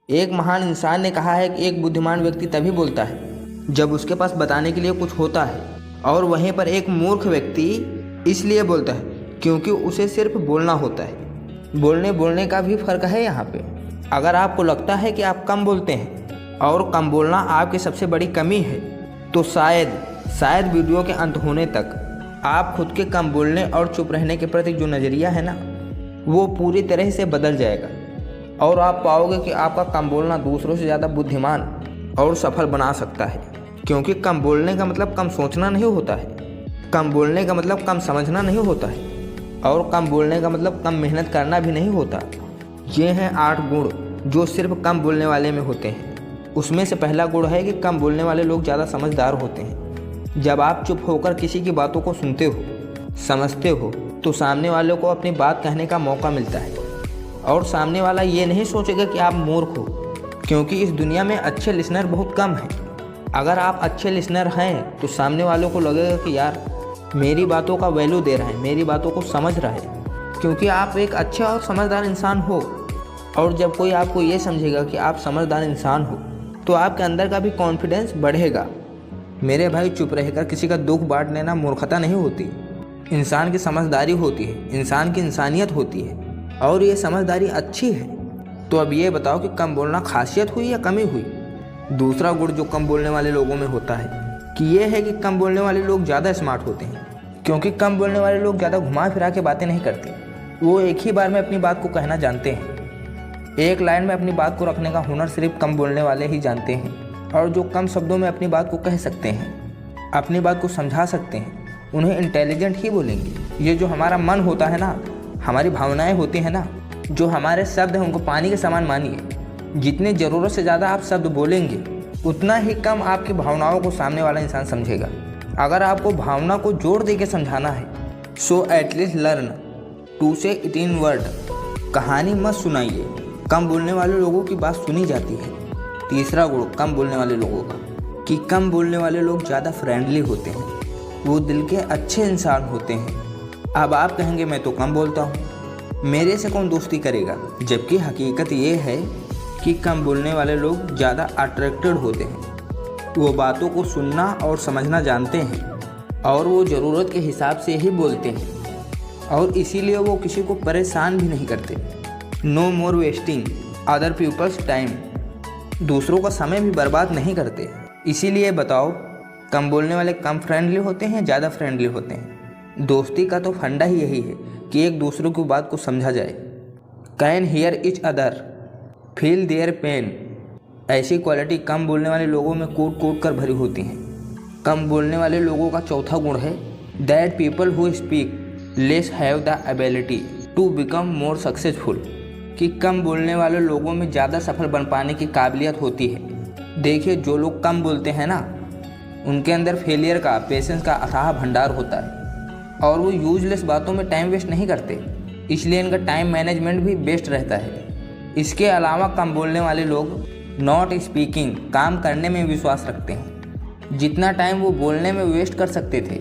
एक महान इंसान ने कहा है कि एक बुद्धिमान व्यक्ति तभी बोलता है जब उसके पास बताने के लिए कुछ होता है, और वहीं पर एक मूर्ख व्यक्ति इसलिए बोलता है क्योंकि उसे सिर्फ बोलना होता है। बोलने का भी फर्क है यहाँ पे। अगर आपको लगता है कि आप कम बोलते हैं और कम बोलना आपकी सबसे बड़ी कमी है, तो शायद वीडियो के अंत होने तक आप खुद के कम बोलने और चुप रहने के प्रति जो नज़रिया है ना, वो पूरी तरह से बदल जाएगा और आप पाओगे कि आपका कम बोलना दूसरों से ज़्यादा बुद्धिमान और सफल बना सकता है। क्योंकि कम बोलने का मतलब कम सोचना नहीं होता है, कम बोलने का मतलब कम समझना नहीं होता है, और कम बोलने का मतलब कम मेहनत करना भी नहीं होता। ये हैं 8 गुण जो सिर्फ कम बोलने वाले में होते हैं। उसमें से पहला गुण है कि कम बोलने वाले लोग ज़्यादा समझदार होते हैं। जब आप चुप होकर किसी की बातों को सुनते हो, समझते हो, तो सामने वाले को अपनी बात कहने का मौका मिलता है और सामने वाला ये नहीं सोचेगा कि आप मूर्ख हो, क्योंकि इस दुनिया में अच्छे लिसनर बहुत कम हैं। अगर आप अच्छे लिसनर हैं तो सामने वालों को लगेगा कि यार मेरी बातों का वैल्यू दे रहा है, मेरी बातों को समझ रहा है, क्योंकि आप एक अच्छे और समझदार इंसान हो। और जब कोई आपको ये समझेगा कि आप समझदार इंसान हो, तो आपके अंदर का भी कॉन्फिडेंस बढ़ेगा। मेरे भाई, चुप रहकर किसी का दुख बांट लेना मूर्खता नहीं होती, इंसान की समझदारी होती है, इंसान की इंसानियत होती है, और ये समझदारी अच्छी है। तो अब ये बताओ कि कम बोलना खासियत हुई या कमी हुई? दूसरा गुण जो कम बोलने वाले लोगों में होता है कि ये है कि कम बोलने वाले लोग ज़्यादा स्मार्ट होते हैं, क्योंकि कम बोलने वाले लोग ज़्यादा घुमा फिरा के बातें नहीं करते। वो एक ही बार में अपनी बात को कहना जानते हैं। एक लाइन में अपनी बात को रखने का हुनर सिर्फ कम बोलने वाले ही जानते हैं। और जो कम शब्दों में अपनी बात को कह सकते हैं, अपनी बात को समझा सकते हैं, उन्हें इंटेलिजेंट ही बोलेंगे। ये जो हमारा मन होता है ना, हमारी भावनाएं होती हैं ना, जो हमारे शब्द हैं, उनको पानी के समान मानिए। जितनी ज़रूरत से ज़्यादा आप शब्द बोलेंगे, उतना ही कम आपकी भावनाओं को सामने वाला इंसान समझेगा। अगर आपको भावना को जोड़ दे के समझाना है, सो एटलीस्ट लर्न टू से इट इन वर्ड। कहानी मत सुनाइए। कम बोलने वाले लोगों की बात सुनी जाती है। तीसरा गुण कम बोलने वाले लोगों का कि कम बोलने वाले लोग ज़्यादा फ्रेंडली होते हैं, वो दिल के अच्छे इंसान होते हैं। अब आप कहेंगे मैं तो कम बोलता हूँ, मेरे से कौन दोस्ती करेगा? जबकि हकीकत ये है कि कम बोलने वाले लोग ज़्यादा अट्रैक्टेड होते हैं। वो बातों को सुनना और समझना जानते हैं, और वो ज़रूरत के हिसाब से ही बोलते हैं, और इसीलिए वो किसी को परेशान भी नहीं करते। नो मोर वेस्टिंग अदर पीपल्स टाइम। दूसरों का समय भी बर्बाद नहीं करते। इसीलिए बताओ, कम बोलने वाले कम फ्रेंडली होते हैं, ज़्यादा फ्रेंडली होते हैं? दोस्ती का तो फंडा ही यही है कि एक दूसरे की बात को समझा जाए। Can hear each other, feel their pain. ऐसी क्वालिटी कम बोलने वाले लोगों में कूट कर भरी होती हैं। कम बोलने वाले लोगों का चौथा गुण है that people who speak less have the ability to become more successful. कि कम बोलने वाले लोगों में ज़्यादा सफल बन पाने की काबिलियत होती है। देखिए, जो लोग कम बोलते हैं ना, उनके अंदर फेलियर का, पेशेंस का अथाह भंडार होता है, और वो यूजलेस बातों में टाइम वेस्ट नहीं करते, इसलिए इनका टाइम मैनेजमेंट भी बेस्ट रहता है। इसके अलावा कम बोलने वाले लोग नॉट स्पीकिंग, काम करने में विश्वास रखते हैं। जितना टाइम वो बोलने में वेस्ट कर सकते थे,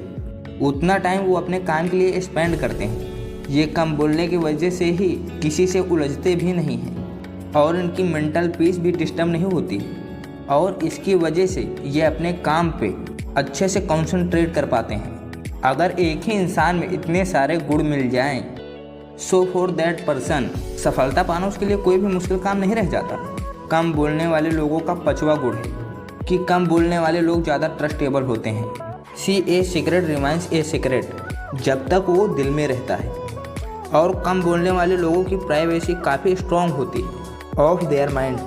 उतना टाइम वो अपने काम के लिए स्पेंड करते हैं। ये कम बोलने की वजह से ही किसी से उलझते भी नहीं हैं, और इनकी मेंटल पीस भी डिस्टर्ब नहीं होती, और इसकी वजह से ये अपने काम पे अच्छे से कंसंट्रेट कर पाते हैं। अगर एक ही इंसान में इतने सारे गुण मिल जाएं, सो फॉर दैट पर्सन सफलता पाना उसके लिए कोई भी मुश्किल काम नहीं रह जाता। कम बोलने वाले लोगों का 5वां गुण है कि कम बोलने वाले लोग ज़्यादा ट्रस्टेबल होते हैं। सी a secret remains a secret, जब तक वो दिल में रहता है। और कम बोलने वाले लोगों की प्राइवेसी काफ़ी स्ट्रॉन्ग होती है ऑफ देयर माइंड।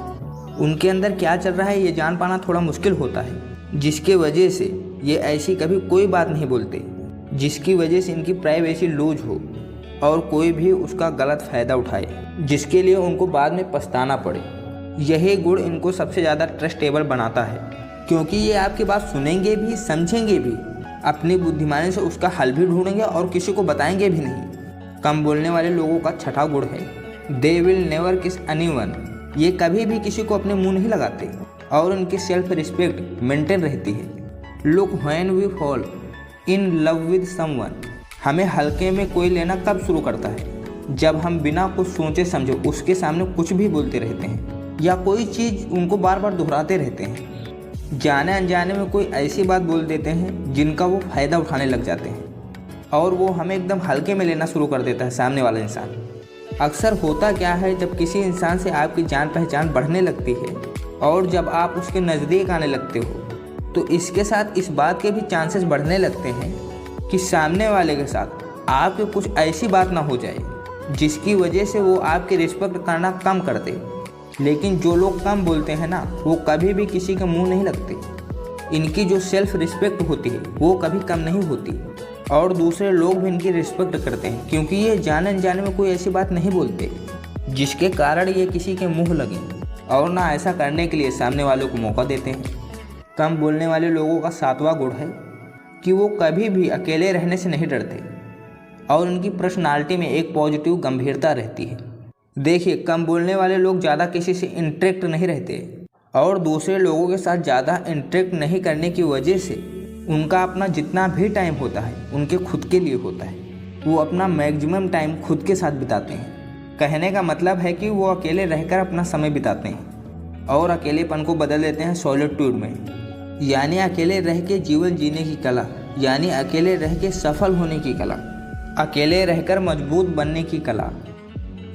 उनके अंदर क्या चल रहा है ये जान पाना थोड़ा मुश्किल होता है, जिसके वजह से ये ऐसी कभी कोई बात नहीं बोलते जिसकी वजह से इनकी प्राइवेसी लूज हो और कोई भी उसका गलत फ़ायदा उठाए, जिसके लिए उनको बाद में पछताना पड़े। यही गुण इनको सबसे ज़्यादा ट्रस्टेबल बनाता है, क्योंकि ये आपकी बात सुनेंगे भी, समझेंगे भी, अपनी बुद्धिमानी से उसका हल भी ढूंढेंगे और किसी को बताएंगे भी नहीं। कम बोलने वाले लोगों का 6वां गुण है दे विल नेवर किस एनीवन। ये कभी भी किसी को अपने मुंह नहीं लगाते, और उनकी सेल्फ रिस्पेक्ट मेंटेन रहती है। Look when we fall in love with someone. हमें हल्के में कोई लेना कब शुरू करता है? जब हम बिना कुछ सोचे समझे उसके सामने कुछ भी बोलते रहते हैं। या कोई चीज़ उनको बार बार दोहराते रहते हैं। जाने अनजाने में कोई ऐसी बात बोल देते हैं जिनका वो फ़ायदा उठाने लग जाते हैं और वो हमें एकदम हल्के में लेना शुरू कर देता है सामने वाला इंसान। अक्सर होता क्या है, जब किसी इंसान से आपकी जान पहचान बढ़ने लगती है और जब आप उसके नज़दीक आने लगते हो तो इसके साथ इस बात के भी चांसेस बढ़ने लगते हैं कि सामने वाले के साथ आपके कुछ ऐसी बात ना हो जाए जिसकी वजह से वो आपकी रिस्पेक्ट करना कम कर दे। लेकिन जो लोग कम बोलते हैं ना, वो कभी भी किसी के मुंह नहीं लगते। इनकी जो सेल्फ रिस्पेक्ट होती है वो कभी कम नहीं होती और दूसरे लोग भी इनकी रिस्पेक्ट करते हैं क्योंकि ये जाने अनजाने में कोई ऐसी बात नहीं बोलते जिसके कारण ये किसी के मुंह लगे, और ना ऐसा करने के लिए सामने वालों को मौका देते हैं। कम बोलने वाले लोगों का 7वां गुण है कि वो कभी भी अकेले रहने से नहीं डरते और उनकी पर्सनालिटी में एक पॉजिटिव गंभीरता रहती है। देखिए, कम बोलने वाले लोग ज़्यादा किसी से इंटरेक्ट नहीं रहते और दूसरे लोगों के साथ ज़्यादा इंटरेक्ट नहीं करने की वजह से उनका अपना जितना भी टाइम होता है उनके खुद के लिए होता है। वो अपना मैक्सिमम टाइम खुद के साथ बिताते हैं। कहने का मतलब है कि वो अकेले रहकर अपना समय बिताते हैं और अकेलेपन को बदल देते हैं सॉलिट्यूड में, यानी अकेले रह के जीवन जीने की कला, यानी अकेले रह के सफल होने की कला, अकेले रहकर मजबूत बनने की कला।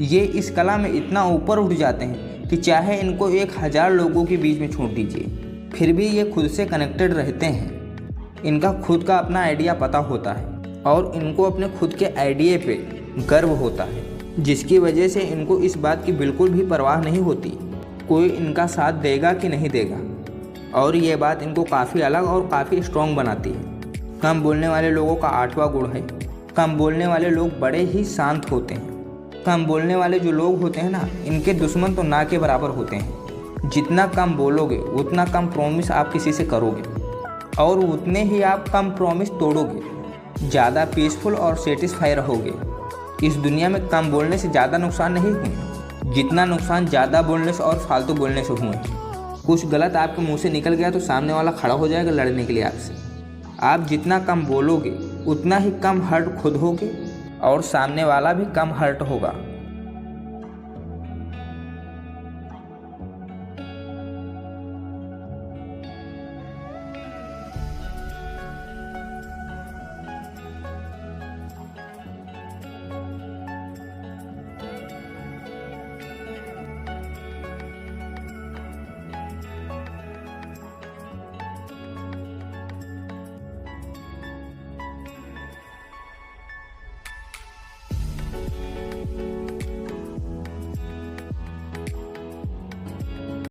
ये इस कला में इतना ऊपर उठ जाते हैं कि चाहे इनको 1000 लोगों के बीच में छोड़ दीजिए फिर भी ये खुद से कनेक्टेड रहते हैं। इनका खुद का अपना आइडिया पता होता है और इनको अपने खुद के आइडिया पे गर्व होता है, जिसकी वजह से इनको इस बात की बिल्कुल भी परवाह नहीं होती कोई इनका साथ देगा कि नहीं देगा, और ये बात इनको काफ़ी अलग और काफ़ी स्ट्रॉन्ग बनाती है। कम बोलने वाले लोगों का 8वां गुण है, कम बोलने वाले लोग बड़े ही शांत होते हैं। कम बोलने वाले जो लोग होते हैं ना, इनके दुश्मन तो ना के बराबर होते हैं। जितना कम बोलोगे उतना कम प्रॉमिस आप किसी से करोगे और उतने ही आप कम प्रॉमिस तोड़ोगे, ज़्यादा पीसफुल और सेटिस्फाई रहोगे। इस दुनिया में कम बोलने से ज़्यादा नुकसान नहीं हुए जितना नुकसान ज़्यादा बोलने से और फालतू बोलने से हुए। कुछ गलत आपके मुंह से निकल गया तो सामने वाला खड़ा हो जाएगा लड़ने के लिए आपसे। आप जितना कम बोलोगे उतना ही कम हर्ट खुद होगे और सामने वाला भी कम हर्ट होगा।